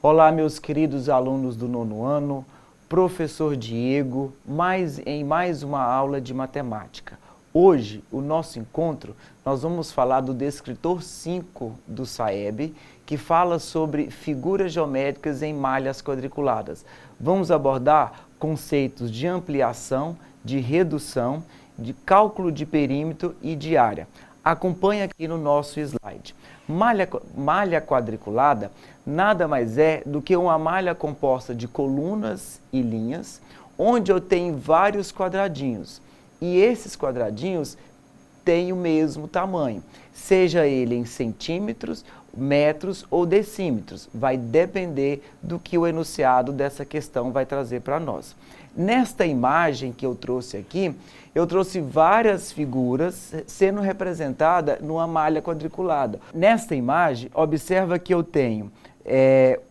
Olá, meus queridos alunos do nono ano, professor Diego, em mais uma aula de matemática. Hoje, o nosso encontro, nós vamos falar do descritor 5 do SAEB, que fala sobre figuras geométricas em malhas quadriculadas. Vamos abordar conceitos de ampliação, de redução, de cálculo de perímetro e de área. Acompanhe aqui no nosso slide. Malha quadriculada nada mais é do que uma malha composta de colunas e linhas, onde eu tenho vários quadradinhos. E esses quadradinhos têm o mesmo tamanho, seja ele em centímetros, metros ou decímetros. Vai depender do que o enunciado dessa questão vai trazer para nós. Nesta imagem que eu trouxe aqui, eu trouxe várias figuras sendo representadas numa malha quadriculada. Nesta imagem, observa que eu tenho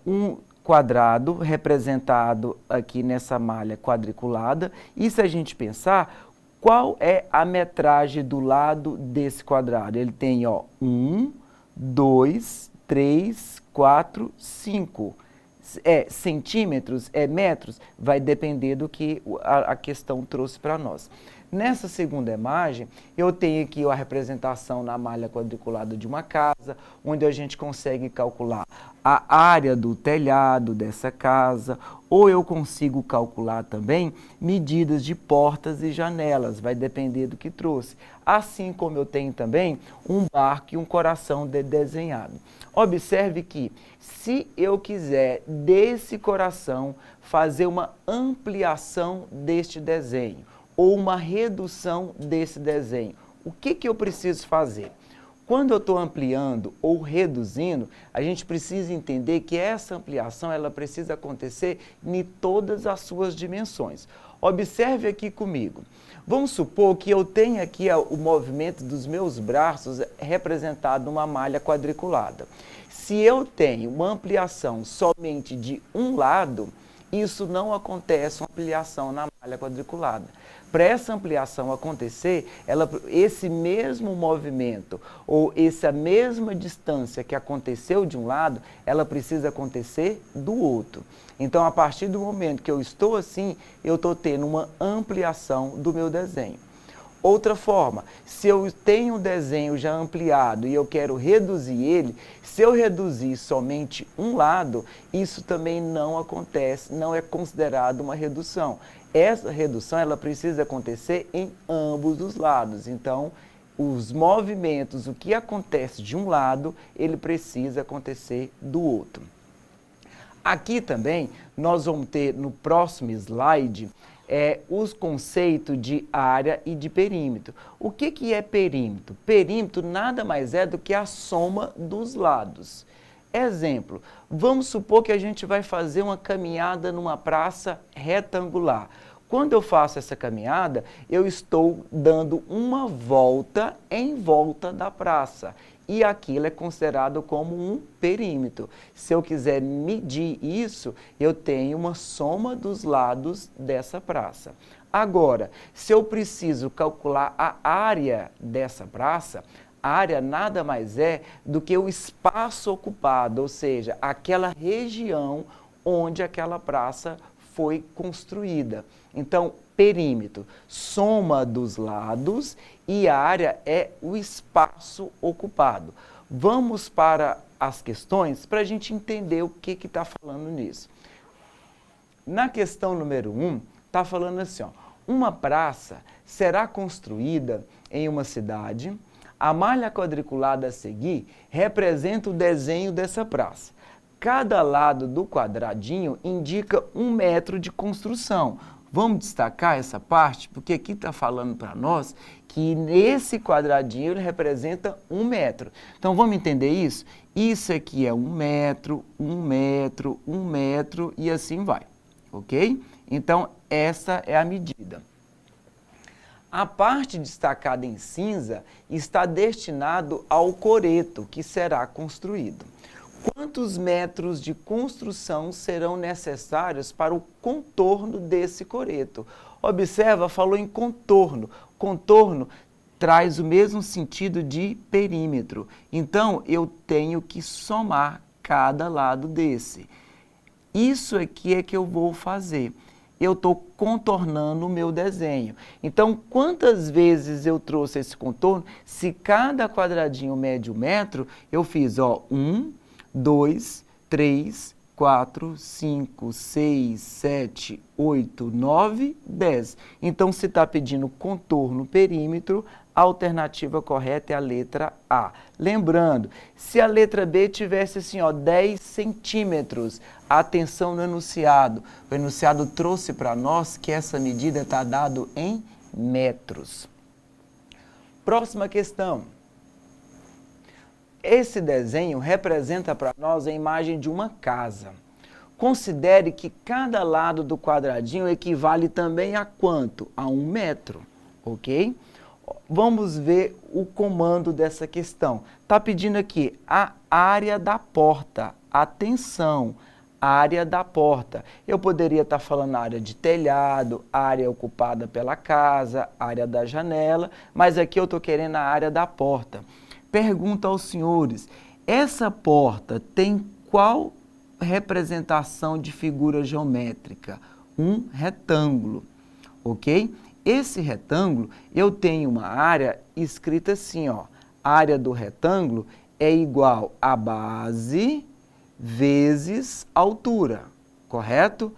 um quadrado representado aqui nessa malha quadriculada. E se a gente pensar, qual é a metragem do lado desse quadrado? Ele tem 1, 2, 3, 4, 5. Centímetros, metros, vai depender do que a questão trouxe para nós. Nessa segunda imagem, eu tenho aqui a representação na malha quadriculada de uma casa, onde a gente consegue calcular a área do telhado dessa casa, ou eu consigo calcular também medidas de portas e janelas, vai depender do que trouxe. Assim como eu tenho também um barco e um coração desenhado. Observe que, se eu quiser desse coração fazer uma ampliação deste desenho, ou uma redução desse desenho, o que eu preciso fazer? Quando eu estou ampliando ou reduzindo, a gente precisa entender que essa ampliação ela precisa acontecer em todas as suas dimensões. Observe aqui comigo. Vamos supor que eu tenha aqui o movimento dos meus braços representado numa malha quadriculada. Se eu tenho uma ampliação somente de um lado, isso não acontece uma ampliação na malha quadriculada. Para essa ampliação acontecer, esse mesmo movimento ou essa mesma distância que aconteceu de um lado, ela precisa acontecer do outro. Então, a partir do momento que eu estou assim, eu estou tendo uma ampliação do meu desenho. Outra forma, se eu tenho um desenho já ampliado e eu quero reduzir ele, se eu reduzir somente um lado, isso também não acontece, não é considerado uma redução. Essa redução ela precisa acontecer em ambos os lados. Então, os movimentos, o que acontece de um lado, ele precisa acontecer do outro. Aqui também, nós vamos ter no próximo slide, os conceitos de área e de perímetro. O que é perímetro? Perímetro nada mais é do que a soma dos lados. Exemplo, vamos supor que a gente vai fazer uma caminhada numa praça retangular. Quando eu faço essa caminhada, eu estou dando uma volta em volta da praça. E aquilo é considerado como um perímetro. Se eu quiser medir isso, eu tenho uma soma dos lados dessa praça. Agora, se eu preciso calcular a área dessa praça, a área nada mais é do que o espaço ocupado, ou seja, aquela região onde aquela praça foi construída. Então, perímetro, soma dos lados, e área é o espaço ocupado. Vamos para as questões para a gente entender o que está falando nisso. Na questão número 1, está falando assim, uma praça será construída em uma cidade. A malha quadriculada a seguir representa o desenho dessa praça. Cada lado do quadradinho indica 1 metro de construção. Vamos destacar essa parte, porque aqui está falando para nós que nesse quadradinho ele representa 1 metro. Então, vamos entender isso? Isso aqui é 1 metro, 1 metro, 1 metro e assim vai, ok? Então, essa é a medida. A parte destacada em cinza está destinado ao coreto que será construído. Quantos metros de construção serão necessários para o contorno desse coreto? Observa, falou em contorno. Contorno traz o mesmo sentido de perímetro. Então, eu tenho que somar cada lado desse. Isso aqui é que eu vou fazer. Eu estou contornando o meu desenho. Então, quantas vezes eu trouxe esse contorno? Se cada quadradinho mede 1 metro, eu fiz, ó, 1, 2, 3, 4, 5, 6, 7, 8, 9, 10. Então, se está pedindo contorno perímetro, a alternativa correta é a letra A. Lembrando, se a letra B tivesse assim, ó, 10 centímetros, atenção no enunciado. O enunciado trouxe para nós que essa medida está dada em metros. Próxima questão. Esse desenho representa para nós a imagem de uma casa. Considere que cada lado do quadradinho equivale também a quanto? A 1 metro, ok? Vamos ver o comando dessa questão. Está pedindo aqui a área da porta. Atenção, área da porta. Eu poderia estar falando área de telhado, área ocupada pela casa, área da janela, mas aqui eu estou querendo a área da porta. Pergunta aos senhores, essa porta tem qual representação de figura geométrica? Um retângulo, ok? Esse retângulo, eu tenho uma área escrita assim, ó. A área do retângulo é igual a base vezes altura, correto?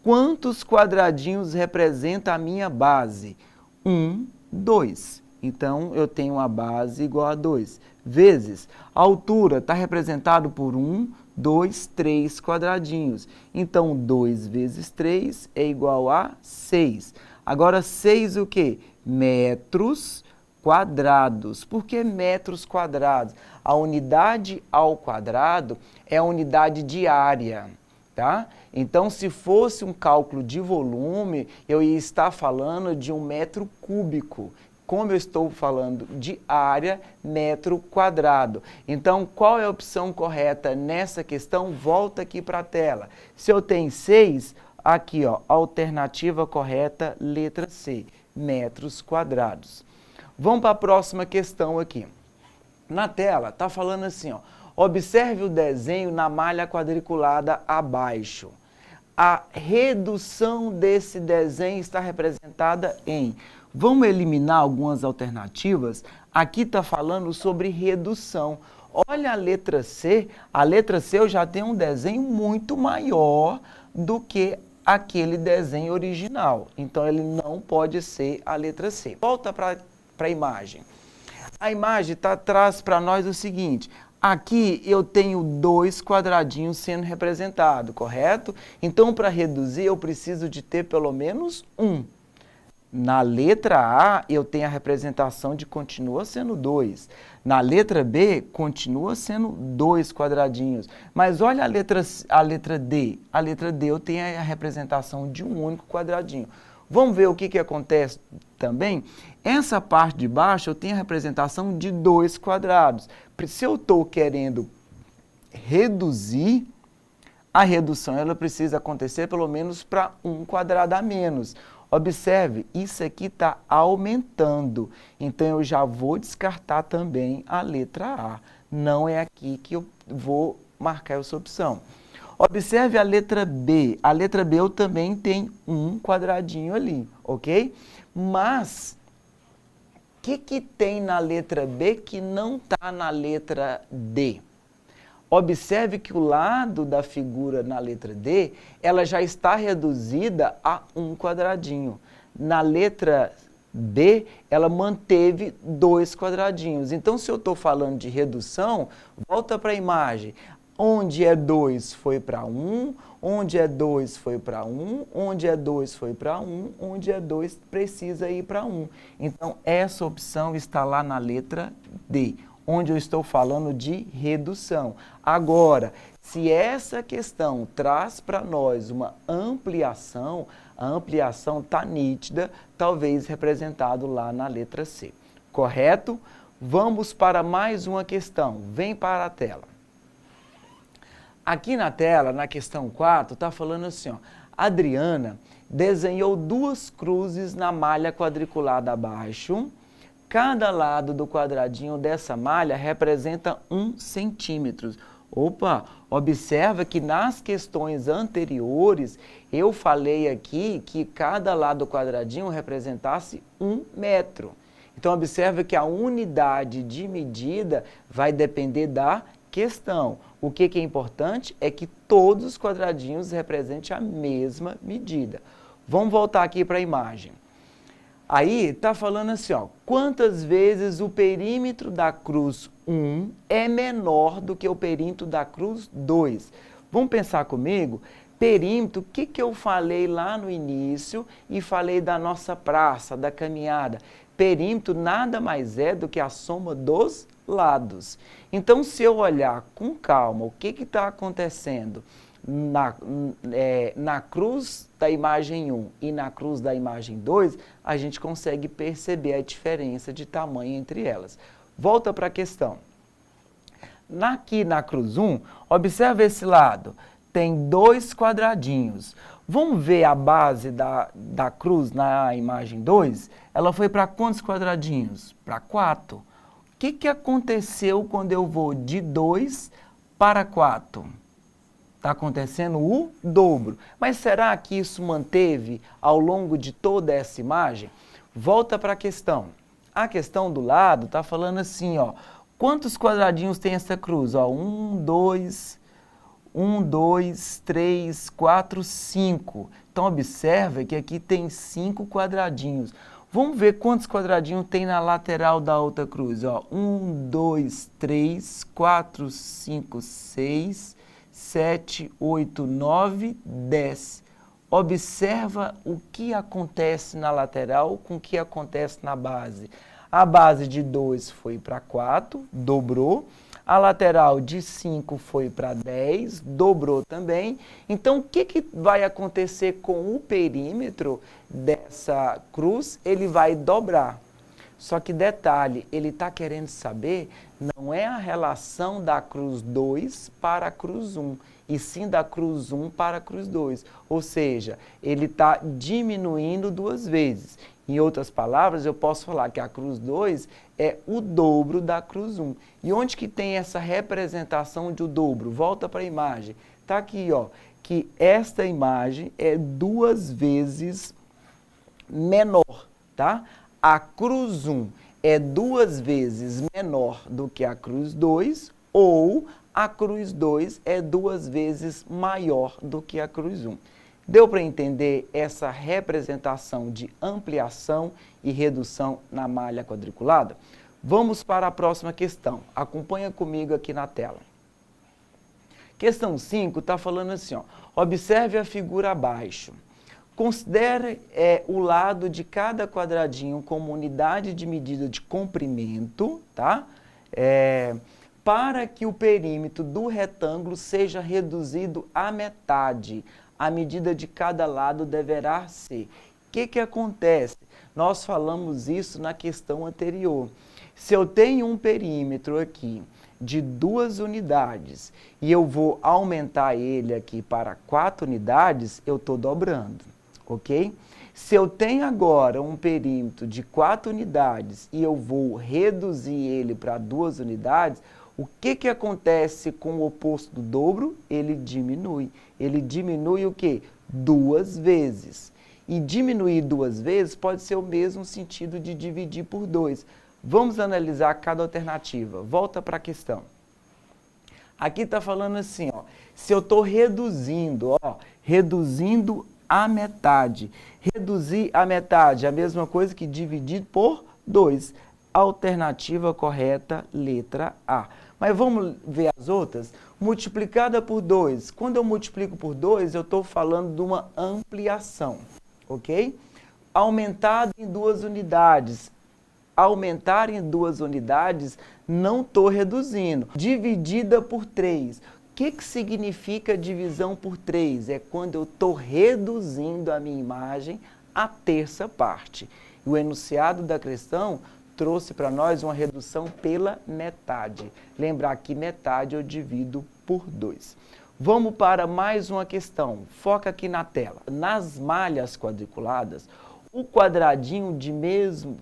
Quantos quadradinhos representa a minha base? 1, 2. Então, eu tenho uma base igual a 2. Vezes, a altura está representado por 1, 2, 3 quadradinhos. Então, 2 vezes 3 é igual a 6. Agora, 6 o quê? Metros quadrados. Por que metros quadrados? A unidade ao quadrado é a unidade de área, tá? Então, se fosse um cálculo de volume, eu ia estar falando de 1 metro cúbico. Como eu estou falando de área, metro quadrado. Então, qual é a opção correta nessa questão? Volta aqui para a tela. Se eu tenho 6, aqui, ó, alternativa correta, letra C, metros quadrados. Vamos para a próxima questão aqui. Na tela, está falando assim, ó, observe o desenho na malha quadriculada abaixo. A redução desse desenho está representada em... Vamos eliminar algumas alternativas? Aqui está falando sobre redução. Olha a letra C eu já tenho um desenho muito maior do que aquele desenho original. Então, ele não pode ser a letra C. Volta para a imagem. A imagem traz para nós o seguinte, aqui eu tenho 2 quadradinhos sendo representados, correto? Então, para reduzir, eu preciso de ter pelo menos 1. Na letra A, eu tenho a representação de continua sendo 2. Na letra B, continua sendo 2 quadradinhos. Mas olha a letra D. A letra D eu tenho a representação de um único quadradinho. Vamos ver o que acontece também? Essa parte de baixo eu tenho a representação de 2 quadrados. Se eu estou querendo reduzir, a redução ela precisa acontecer pelo menos para 1 quadrado a menos. Observe, isso aqui está aumentando, então eu já vou descartar também a letra A. Não é aqui que eu vou marcar essa opção. Observe a letra B. A letra B eu também tenho 1 quadradinho ali, ok? Mas, o que tem na letra B que não está na letra D? Observe que o lado da figura na letra D, ela já está reduzida a 1 quadradinho. Na letra B, ela manteve 2 quadradinhos. Então, se eu estou falando de redução, volta para a imagem. Onde é 2 foi para 1, onde é 2 foi para 1, onde é 2 foi para 1, onde é 2 precisa ir para 1. Então, essa opção está lá na letra D, onde eu estou falando de redução. Agora, se essa questão traz para nós uma ampliação, a ampliação está nítida, talvez representado lá na letra C. Correto? Vamos para mais uma questão. Vem para a tela. Aqui na tela, na questão 4, está falando assim, ó, Adriana desenhou 2 cruzes na malha quadriculada abaixo. Cada lado do quadradinho dessa malha representa 1 centímetro. Opa, observa que nas questões anteriores eu falei aqui que cada lado do quadradinho representasse 1 metro. Então observa que a unidade de medida vai depender da questão. O que é importante é que todos os quadradinhos representem a mesma medida. Vamos voltar aqui para a imagem. Aí está falando assim, ó, quantas vezes o perímetro da cruz 1 é menor do que o perímetro da cruz 2? Vamos pensar comigo? Perímetro, o que eu falei lá no início e falei da nossa praça, da caminhada? Perímetro nada mais é do que a soma dos lados. Então, se eu olhar com calma o que está acontecendo na cruz da imagem 1 e na cruz da imagem 2, a gente consegue perceber a diferença de tamanho entre elas. Volta para a questão. Aqui na cruz 1, observa esse lado, tem 2 quadradinhos. Vamos ver a base da cruz na imagem 2? Ela foi para quantos quadradinhos? Para 4. O que aconteceu quando eu vou de 2 para 4? Está acontecendo o dobro. Mas será que isso manteve ao longo de toda essa imagem? Volta para a questão. A questão do lado está falando assim, ó, quantos quadradinhos tem essa cruz? Ó, 1, 2, 3, 4, 5. Então observa que aqui tem 5 quadradinhos. Vamos ver quantos quadradinhos tem na lateral da outra cruz. Ó, 1, 2, 3, 4, 5, 6... 7, 8, 9, 10. Observa o que acontece na lateral com o que acontece na base. A base de 2 foi para 4, dobrou. A lateral de 5 foi para 10, dobrou também. Então, o que vai acontecer com o perímetro dessa cruz? Ele vai dobrar. Só que detalhe, ele está querendo saber, não é a relação da cruz 2 para a cruz 1, e sim da cruz 1 para a cruz 2. Ou seja, ele está diminuindo 2 vezes. Em outras palavras, eu posso falar que a cruz 2 é o dobro da cruz 1. E onde que tem essa representação de o dobro? Volta para a imagem. Está aqui, ó, que esta imagem é 2 vezes menor, tá? A cruz 1 é 2 vezes menor do que a cruz 2, ou a cruz 2 é 2 vezes maior do que a cruz 1. Deu para entender essa representação de ampliação e redução na malha quadriculada? Vamos para a próxima questão. Acompanha comigo aqui na tela. Questão 5 está falando assim, ó, observe a figura abaixo. Considere o lado de cada quadradinho como unidade de medida de comprimento, tá? Para que o perímetro do retângulo seja reduzido à metade. A medida de cada lado deverá ser. O que acontece? Nós falamos isso na questão anterior. Se eu tenho um perímetro aqui de 2 unidades e eu vou aumentar ele aqui para 4 unidades, eu estou dobrando. Ok? Se eu tenho agora um perímetro de 4 unidades e eu vou reduzir ele para 2 unidades, o que acontece com o oposto do dobro? Ele diminui. Ele diminui o quê? 2 vezes. E diminuir 2 vezes pode ser o mesmo sentido de dividir por 2. Vamos analisar cada alternativa. Volta para a questão. Aqui está falando assim, ó, se eu estou reduzindo, ó, reduzindo a metade. Reduzir a metade é a mesma coisa que dividir por 2. Alternativa correta, letra A. Mas vamos ver as outras? Multiplicada por 2. Quando eu multiplico por 2, eu estou falando de uma ampliação, ok? Aumentado em 2 unidades. Aumentar em 2 unidades, não estou reduzindo. Dividida por 3. O que significa divisão por 3? É quando eu estou reduzindo a minha imagem à terça parte. E o enunciado da questão trouxe para nós uma redução pela metade. Lembrar que metade eu divido por 2. Vamos para mais uma questão. Foca aqui na tela. Nas malhas quadriculadas, com quadradinho de mesmo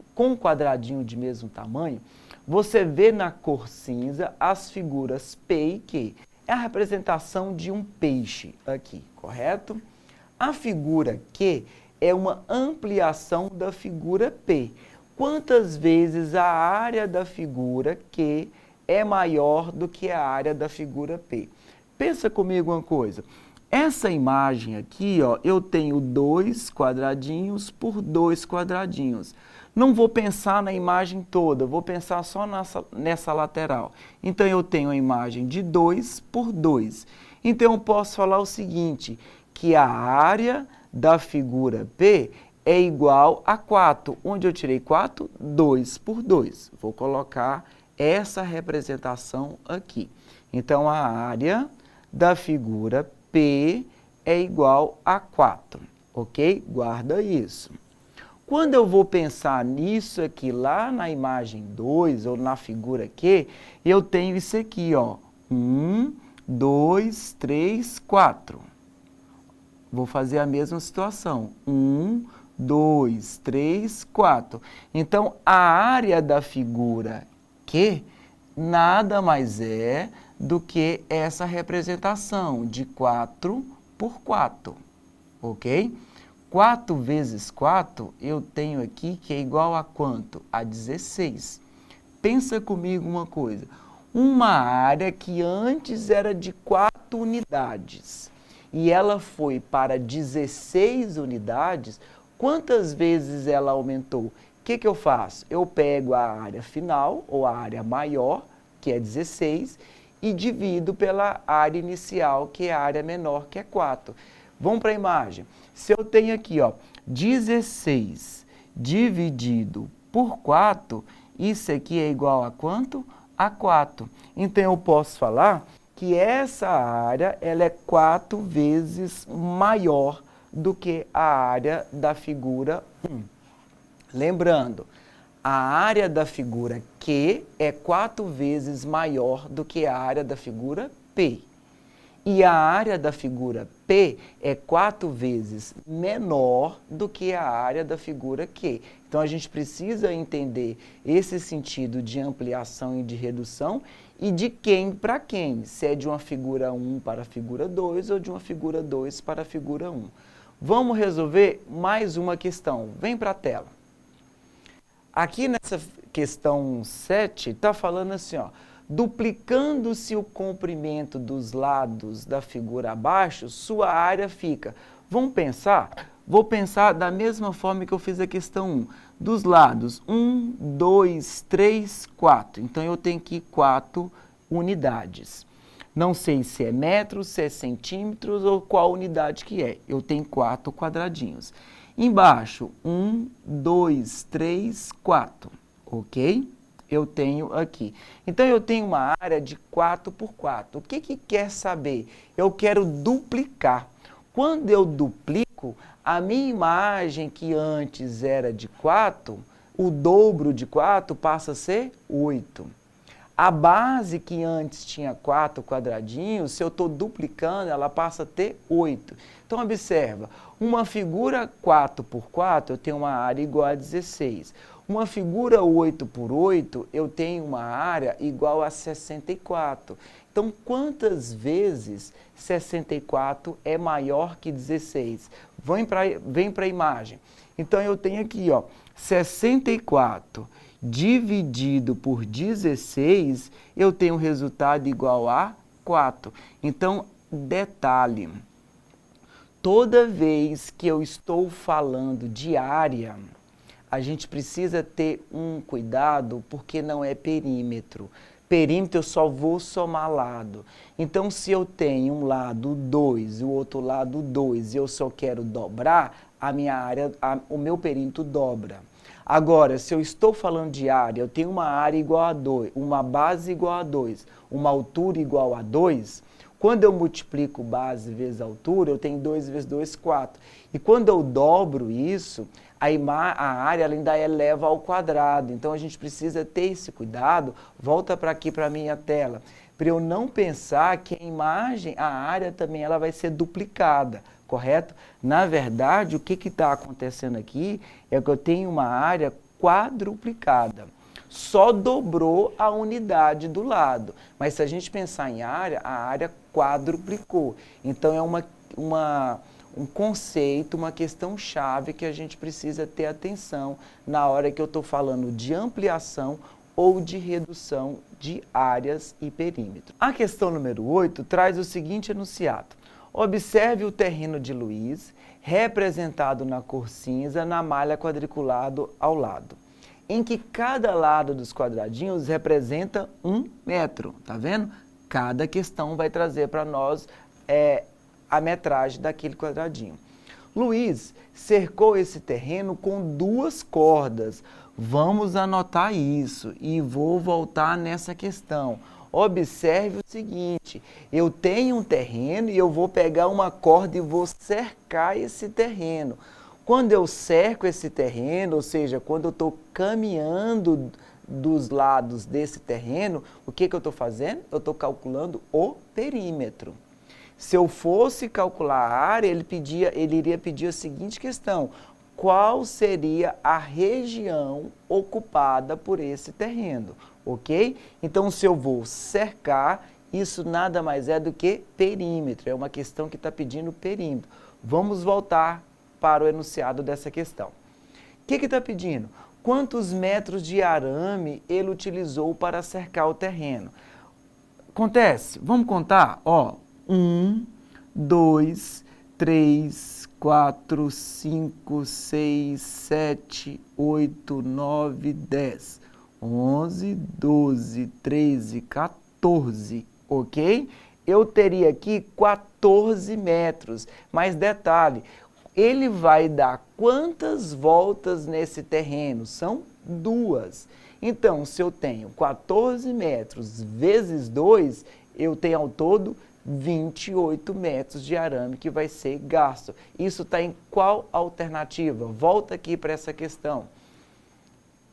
tamanho, você vê na cor cinza as figuras P e Q. é a representação de um peixe aqui, correto? A figura Q é uma ampliação da figura P. Quantas vezes a área da figura Q é maior do que a área da figura P? Pensa comigo uma coisa. Essa imagem aqui, ó, eu tenho 2 quadradinhos por 2 quadradinhos. Não vou pensar na imagem toda, vou pensar só nessa lateral. Então, eu tenho a imagem de 2 por 2. Então, eu posso falar o seguinte, que a área da figura P é igual a 4. Onde eu tirei 4? 2 por 2. Vou colocar essa representação aqui. Então, a área da figura P é igual a 4, ok? Guarda isso. Quando eu vou pensar nisso aqui, lá na imagem 2, ou na figura Q, eu tenho isso aqui, ó. 1, 2, 3, 4. Vou fazer a mesma situação. 1, 2, 3, 4. Então, a área da figura Q nada mais é do que essa representação de 4 por 4, ok? 4 vezes 4 eu tenho aqui que é igual a quanto? A 16. Pensa comigo uma coisa, uma área que antes era de 4 unidades e ela foi para 16 unidades, quantas vezes ela aumentou? O que eu faço? Eu pego a área final, ou a área maior, que é 16, e divido pela área inicial, que é a área menor, que é 4. Vamos para a imagem. Se eu tenho aqui, ó, 16 dividido por 4, isso aqui é igual a quanto? A 4. Então, eu posso falar que essa área ela é 4 vezes maior do que a área da figura 1. Lembrando, a área da figura Q é 4 vezes maior do que a área da figura P. E a área da figura P é 4 vezes menor do que a área da figura Q. Então, a gente precisa entender esse sentido de ampliação e de redução e de quem para quem, se é de uma figura 1 para a figura 2 ou de uma figura 2 para a figura 1. Vamos resolver mais uma questão. Vem para a tela. Aqui nessa questão 7, está falando assim, ó, duplicando-se o comprimento dos lados da figura abaixo, sua área fica. Vamos pensar? Vou pensar da mesma forma que eu fiz a questão 1. Dos lados, 1, 2, 3, 4. Então, eu tenho aqui 4 unidades. Não sei se é metros, se é centímetros ou qual unidade que é. Eu tenho 4 quadradinhos. Embaixo, 1, 2, 3, 4, ok? Eu tenho aqui. Então, eu tenho uma área de 4 por 4. O que quer saber? Eu quero duplicar. Quando eu duplico, a minha imagem que antes era de 4, o dobro de 4 passa a ser 8. A base que antes tinha 4 quadradinhos, se eu estou duplicando, ela passa a ter 8. Então, observa, uma figura 4 por 4, eu tenho uma área igual a 16. Uma figura 8 por 8, eu tenho uma área igual a 64. Então, quantas vezes 64 é maior que 16? Vem para a imagem. Então, eu tenho aqui, ó, 64 dividido por 16, eu tenho um resultado igual a 4. Então, detalhe, toda vez que eu estou falando de área, a gente precisa ter um cuidado, porque não é perímetro. Perímetro eu só vou somar lado. Então, se eu tenho um lado 2 e o outro lado 2 e eu só quero dobrar, a minha área, o meu perímetro dobra. Agora, se eu estou falando de área, eu tenho uma área igual a 2, uma base igual a 2, uma altura igual a 2, quando eu multiplico base vezes altura, eu tenho 2 vezes 2, 4. E quando eu dobro isso, a área ela ainda eleva ao quadrado. Então, a gente precisa ter esse cuidado. Volta para aqui para a minha tela, para eu não pensar que a imagem, a área também ela vai ser duplicada, correto? Na verdade, o que está acontecendo aqui é que eu tenho uma área quadruplicada. só dobrou a unidade do lado. Mas se a gente pensar em área, a área quadruplicou. Então é um conceito, uma questão chave que a gente precisa ter atenção na hora que eu estou falando de ampliação ou de redução de áreas e perímetro. A questão número 8 traz o seguinte enunciado. Observe o terreno de Luiz, representado na cor cinza, na malha quadriculado ao lado, em que cada lado dos quadradinhos representa 1 metro. Tá vendo? Cada questão vai trazer para nós a metragem daquele quadradinho. Luiz cercou esse terreno com 2 cordas. Vamos anotar isso e vou voltar nessa questão. Observe o seguinte, eu tenho um terreno e eu vou pegar uma corda e vou cercar esse terreno. Quando eu cerco esse terreno, ou seja, quando eu estou caminhando dos lados desse terreno, o que eu estou fazendo? Eu estou calculando o perímetro. Se eu fosse calcular a área, ele iria pedir a seguinte questão: qual seria a região ocupada por esse terreno, ok? Então, se eu vou cercar, isso nada mais é do que perímetro, é uma questão que está pedindo perímetro. Vamos voltar para o enunciado dessa questão. O que está pedindo? Quantos metros de arame ele utilizou para cercar o terreno? Acontece, vamos contar, ó, 1, 2, 3, 4, 5, 6, 7, 8, 9, 10, 11, 12, 13, 14, ok? Eu teria aqui 14 metros, mas detalhe, ele vai dar quantas voltas nesse terreno? São 2. Então, se eu tenho 14 metros vezes 2, eu tenho ao todo 28 metros de arame que vai ser gasto. Isso está em qual alternativa? Volta aqui para essa questão.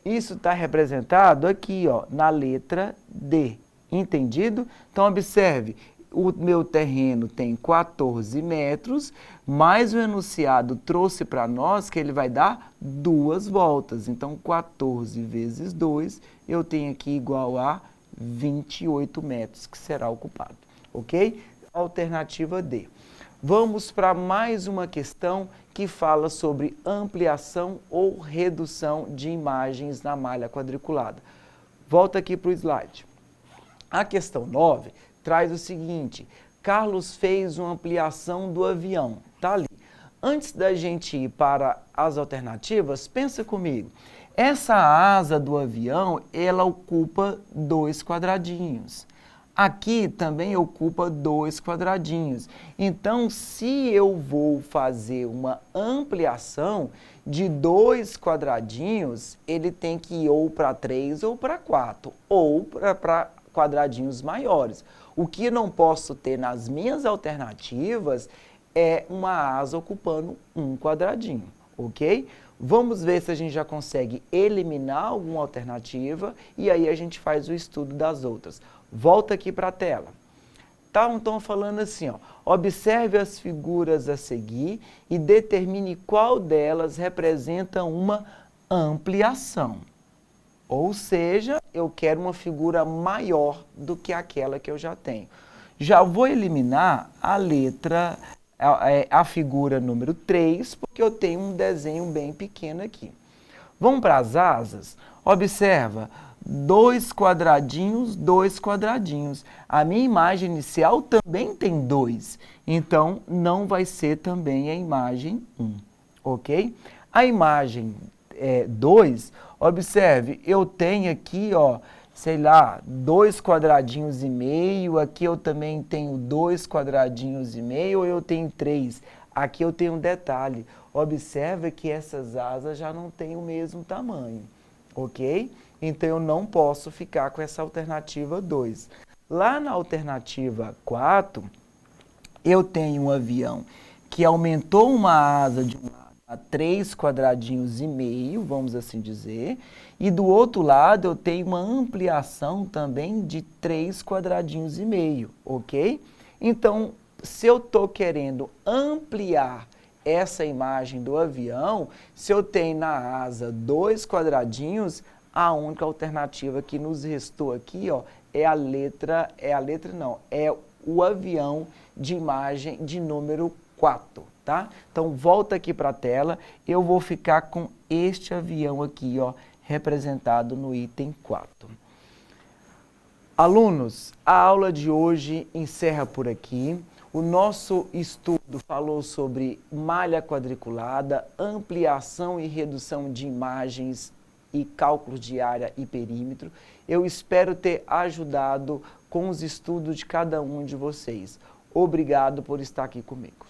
Isso está representado aqui, ó, na letra D. Entendido? Então, observe, o meu terreno tem 14 metros, mas o enunciado trouxe para nós que ele vai dar 2 voltas. Então, 14 vezes 2, eu tenho aqui igual a 28 metros que será ocupado. Ok? Alternativa D. Vamos para mais uma questão que fala sobre ampliação ou redução de imagens na malha quadriculada. Volta aqui para o slide. A questão 9 traz o seguinte: Carlos fez uma ampliação do avião. Tá ali. Antes da gente ir para as alternativas, pensa comigo. Essa asa do avião, ela ocupa 2 quadradinhos. Aqui também ocupa 2 quadradinhos. Então, se eu vou fazer uma ampliação de 2 quadradinhos, ele tem que ir ou para 3 ou para 4, ou para quadradinhos maiores. O que não posso ter nas minhas alternativas é uma asa ocupando 1 quadradinho, ok? Vamos ver se a gente já consegue eliminar alguma alternativa e aí a gente faz o estudo das outras. Volta aqui para a tela. Tá, então falando assim, ó, observe as figuras a seguir e determine qual delas representa uma ampliação. Ou seja, eu quero uma figura maior do que aquela que eu já tenho. Já vou eliminar a letra, a figura número 3, porque eu tenho um desenho bem pequeno aqui. Vamos para as asas? Observa, 2 quadradinhos, 2 quadradinhos. A minha imagem inicial também tem 2, então não vai ser também a imagem 1, ok? A imagem 2, observe, eu tenho aqui, ó, sei lá, 2 quadradinhos e meio, aqui eu também tenho 2 quadradinhos e meio, ou eu tenho 3. Aqui eu tenho um detalhe, observa que essas asas já não têm o mesmo tamanho, ok? Então eu não posso ficar com essa alternativa 2. Lá na alternativa 4, eu tenho um avião que aumentou uma asa de um lado a 3 quadradinhos e meio, vamos assim dizer, e do outro lado eu tenho uma ampliação também de 3 quadradinhos e meio, ok? Então, se eu estou querendo ampliar essa imagem do avião, se eu tenho na asa 2 quadradinhos, a única alternativa que nos restou aqui, ó, é o avião de imagem de número 4, tá? Então, volta aqui para a tela, eu vou ficar com este avião aqui, ó, representado no item 4. Alunos, a aula de hoje encerra por aqui. O nosso estudo falou sobre malha quadriculada, ampliação e redução de imagens e cálculos de área e perímetro. Eu espero ter ajudado com os estudos de cada um de vocês. Obrigado por estar aqui comigo.